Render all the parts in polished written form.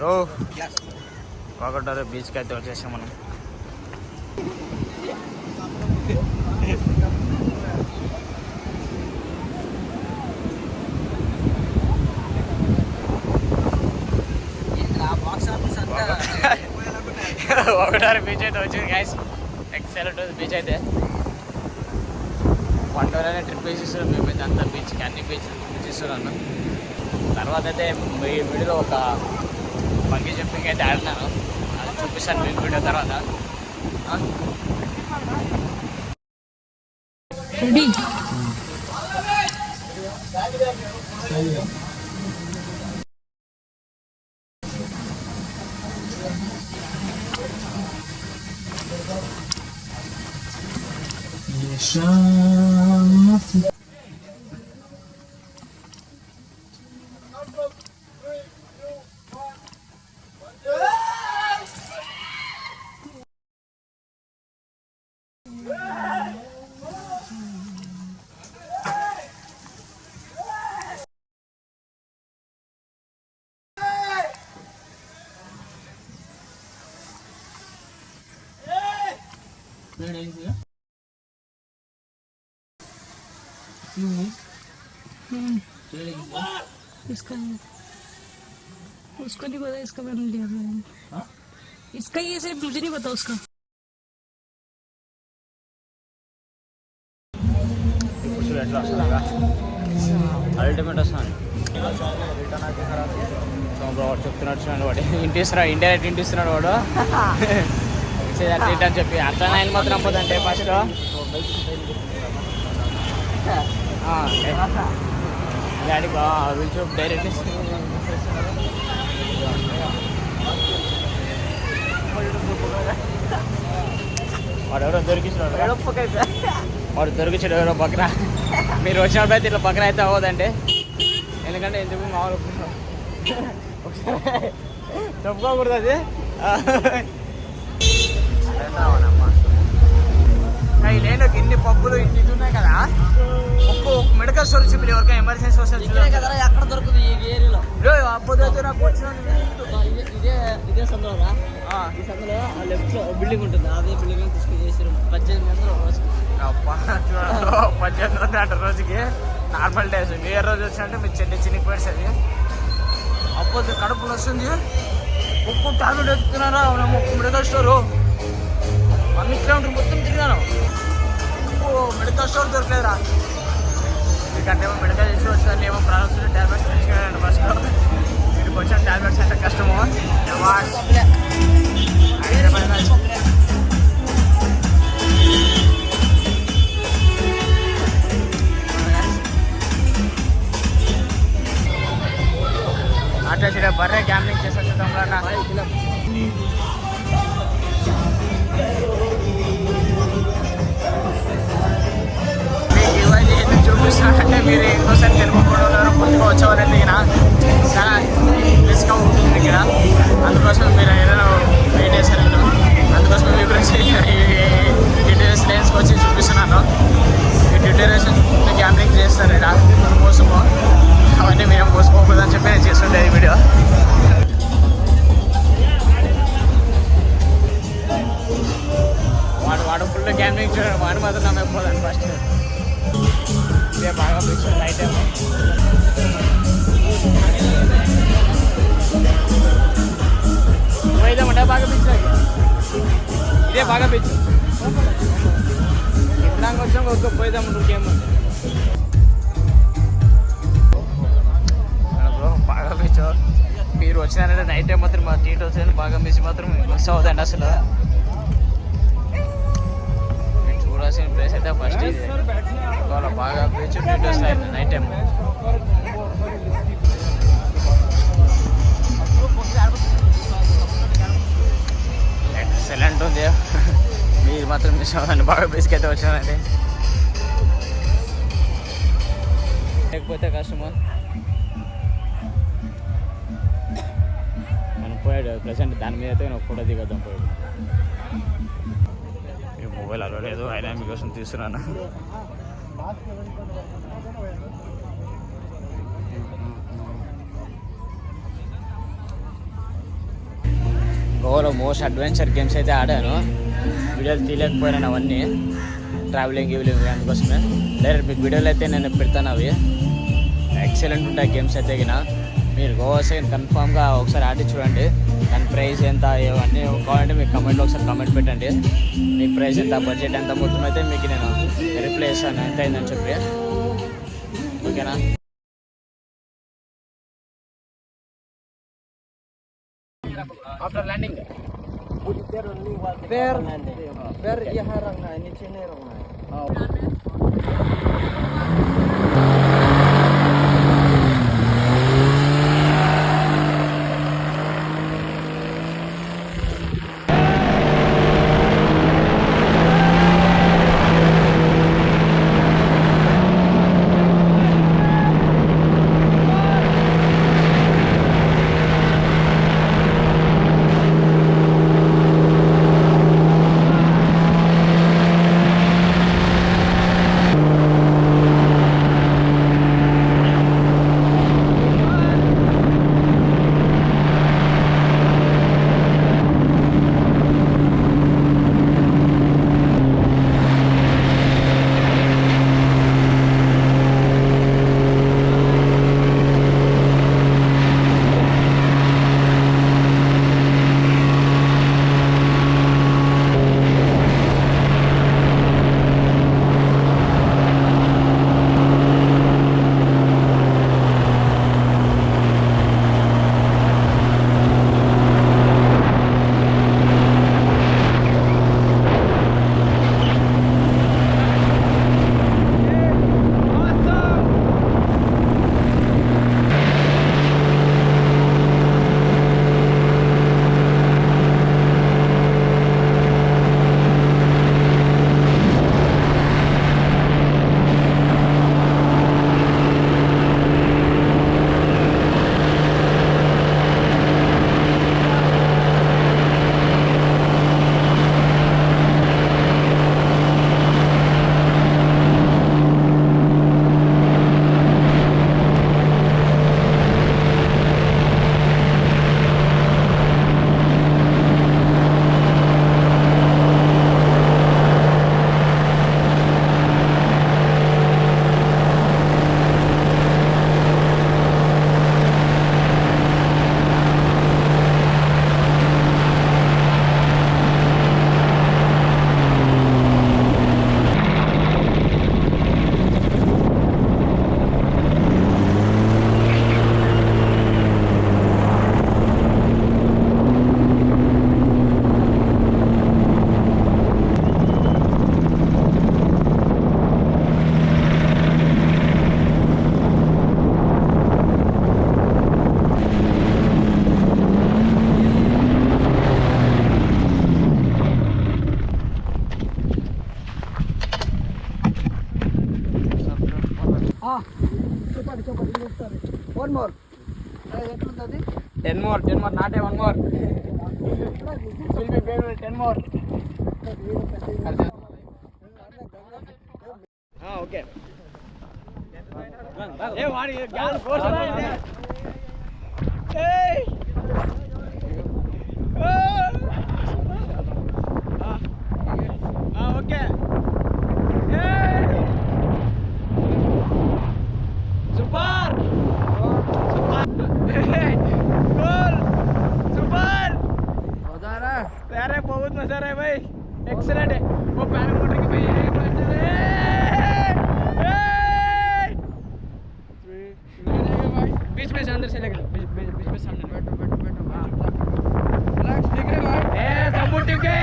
ఓ ఒకటో బీచ్కి అయితే వచ్చేసాం మనం. ఒకటో బీచ్ అయితే వచ్చింది గైస్. ఎక్సలెంట్ బీచ్ అయితే. వంటలోనే ట్రిప్ వేసేస్తున్నాం మేమైతే అంతా బీచ్కి, అన్ని బీచ్ చూపిస్తున్నాను. తర్వాత అయితే మీ వీడియోలో ఒక బంగీ జంపింగ్ అయితే ఆడినాను, అది చూపిస్తాను మీకు వీడియో తర్వాత. इसका उसको नहीं पता, इसका मैंने लिया था। इसका ये सिर्फ मुझे नहीं पता उसका। అల్టిమేట్ వస్తాను వాడు చెప్తున్నాడు వాడు ఇంటిస్తున్నాడు, ఇండైరెక్ట్ ఇంటిస్తున్నాడు వాడు రిటర్న్ చెప్పి. అట్లా ఆయన మాత్రం పోదంటే ఫస్ట్ డాడీ విల్ డైరెక్ట్ వాడు ఎవరో దొరికించాడు, వాడు దొరికించాడు ఎవరో పక్కన. మీరు వచ్చినప్పుడు అయితే ఇట్లా పక్కన అయితే అవ్వదండి, ఎందుకంటే ఎందుకు మామూలు ఒకసారి చెప్పుకోకూడదు అది. నేను ఇన్ని పబ్బులు ఇన్ని ఉన్నాయి కదా, ఒక్క మెడికల్ స్టోర్ చూపి ఎవరికైనా ఎమర్జెన్సీ వస్తుంది కదా, ఎక్కడ దొరుకుతుంది ఈ ఏరియాలో. అప్పుడు నాకు వచ్చిన ఇదే సందులో, ఈ సందులో లెఫ్ట్ లో బిల్డింగ్ ఉంటుంది, అదే బిల్డింగ్ తీసుకుని చేసారు 1800 రోజుకి. 1800 అంట రోజుకి. నార్మల్ డేస్ న్యూ ఇయర్ రోజు వచ్చినట్టే మీరు చిన్ని పోయేది. అప్పుడు కడుపులు వస్తుంది, ఒక్క టాబ్లెట్ ఎత్తుతున్నారా ఒక్క మెడికల్ స్టోరు 1 కిలోమీటర్ మొత్తం తిరిగాను, మెడికల్ స్టోర్ దొరకలేదురా. ఎందుకంటే ఏమో మెడికల్ ఇష్యూ వచ్చిందని ఏమో ప్రాబ్లమ్స్ ట్యాబ్లెట్స్ తెచ్చుకున్నాను ఫస్ట్. వీటికి వచ్చిన ట్యాబ్లెట్స్ అంటే కష్టము. అట్లా సరే బర్రే గ్యాంబ్లింగ్ చేసి వచ్చేద్దాం కదా. మీకు ఇవన్నీ ఎందుకు చూపిస్తానంటే మీరు ఇంకోసారి తెలుగుకోవడం ముందుగా వచ్చేవారంటే ఇక్కడ చాలా రిస్క్ అవుతుంది ఇక్కడ. అందుకోసం మీరు ఏదైనా వెయిట్ చేశారు, అందుకోసం మీ గురించి డీటెయిల్స్ లెన్స్కి వచ్చి చూపిస్తున్నాను. ఈ డీటెయిల్స్ గ్యాంబ్లింగ్ చేస్తారు ఇక్కడ కోసము, అవన్నీ మేము కోసుకోకూడదని చెప్పి నేను చేస్తుండే ఈ వీడియో. వాడు ఫుల్ గ్యాంబ్లింగ్ చూడండి, వాడు మాత్రం నమ్మకపోదాను ఫస్ట్. ఇదే బాగా పిక్చర్ నైట్ టైం. పోయిదామంటే బాగా పిక్చర్, ఇదే బాగా పిక్చర్. ఎప్పుడా వచ్చాం ఒక్క పోయిదాము గేమ్. బాగా బీచ్ మీరు వచ్చినారంటే నైట్ టైం మాత్రం మా టీట్ వచ్చి బాగా బీచ్ మాత్రం మిస్ అవుతుంది అసలు. మీరు చూడాల్సిన ప్లేస్ అయితే ఫస్ట్ ఇవాళ బాగా బీచ్ టీట్ వస్తాయి నైట్ టైం. ఎక్సలెంట్ ఉంది. మీరు మాత్రం మిస్ అవ్వండి బాగా బీచ్కి అయితే వచ్చినారంటే, లేకపోతే కష్టము. పోయాడు ప్రెసెంట్ దాని మీద అయితే నేను ఫోటో దిగొద్దాం పోయాడు. ఈ మొబైల్ అలవలేదు, అయినా మీకోసం తీస్తున్నాను. గోవాలో మోస్ట్ అడ్వెంచర్ గేమ్స్ అయితే ఆడాను. వీడియోలు తీయలేకపోయినాను అవన్నీ, ట్రావెలింగ్ అందుకోసమే. డైరెక్ట్ మీకు వీడియోలు అయితే నేను పెడతాను. అవి ఎక్సలెంట్ ఉంటాయి గేమ్స్ అయితే గిన. మీరు గోవా సైడ్ కన్ఫామ్గా ఒకసారి ఆడి చూడండి. దాని ప్రైస్ ఎంత ఇవన్నీ కావాలంటే మీకు కమెంట్లో ఒకసారి కమెంట్ పెట్టండి. మీ ప్రైస్ ఎంత, బడ్జెట్ ఎంత, మొత్తం అయితే మీకు నేను రిప్లై ఇస్తాను ఎంత అయిందని చెప్పి. ఓకేనా? After landing Ber iharang na, ini chinerong na. One more. 10 more, not a one more. Will be better 10 more. Okay. Hey, what is gas force? Hey. Okay. Hey. Super. Goal super मजा आ रहा है यार, बहुत मजा आ रहा है भाई, excellent है वो पैरामोटर की भाई एक बार चले भाई, बीच में से अंदर से लेकर बीच में सामने बैठो रिलैक्स, ठीक है भाई, ए सब टीम के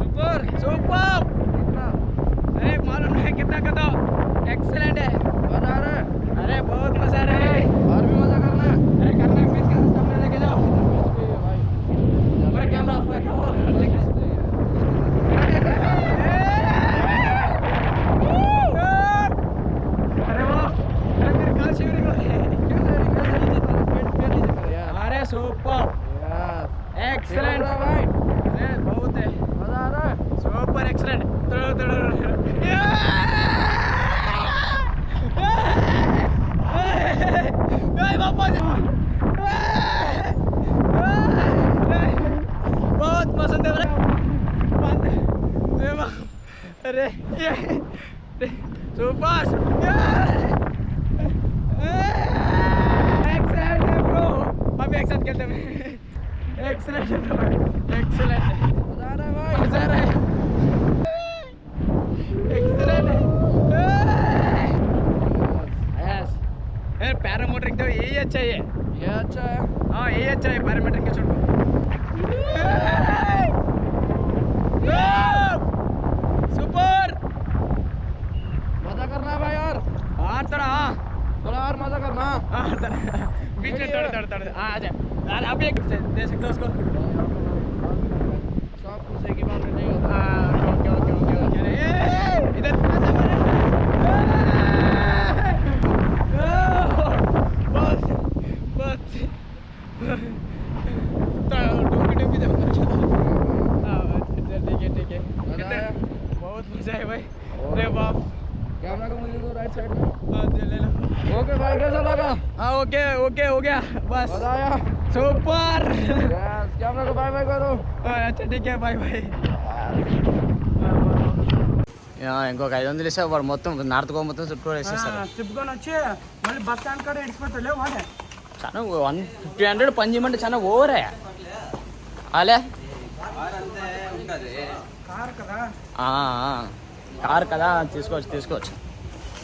सुपर सुपर अरे मालूम नहीं कितना का तो एक्सीलेंट है, मजा आ रहा है, अरे बहुत मजा आ रहा है, और भी मजा करना है, अरे करना बीच के सामने लेके जाओ भाई, मेरा कैमरा ऑफ कर अरे वो मेरे काल शिवरी को अरे सुपर एक्सीलेंट भाई, अरे बहुत है, मजा आ रहा है, सुपर एक्सीलेंट ఎక్సలెంట్ సరే ఎక్సలెంట్ पैरामीट्रिक तो यही अच्छा है ये अच्छा है हाँ यही अच्छा है पैरामीट्रिक के छोटू सुपर मजा करना है भाई यार हाँ थोड़ा यार मजा करना बीच में तड़ हाँ आजा यार आप एक दे सकते हो उसको सब कुछ एक ही बार में नहीं होता ओके इधर बहुत मजा है भाई अरे बाप कैमरा को मुझे तो राइट साइड में ले लो ओके भाई कैसा लगा हाँ ओके हो गया बस मजा आया सुपर कैमरा को बाय बाय करो अच्छा ठीक है बाय बाय ఇంకొక 500 ఇస్తే వాడు మొత్తం నార్త్ గోవా మొత్తం చుట్టూ వేసేస్తారు తిప్పుకొని వచ్చి మళ్ళీ బస్ స్టాండ్ కాడ ఎడిచిపోతాడు లేవు వాడే చాలా 100 పని చేయమంటే చాలా ఓవరే అలే కారు కదా కార్ కదా తీసుకోవచ్చు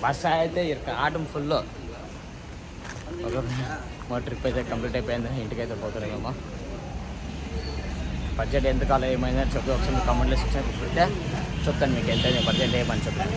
బస్ అయితే ఆటం ఫుల్ మా ట్రిప్ అయితే కంప్లీట్ అయిపోయింది ఇంటికైతే పోతున్నామమ్మా బడ్జెట్ ఎంత కాలం ఏమైందని చెప్పి ఒకసారి కామెంట్లో సెక్షన్ పెడితే చెప్తాను మీకు ఎంత బడ్జెట్ ఏమని చెప్తాను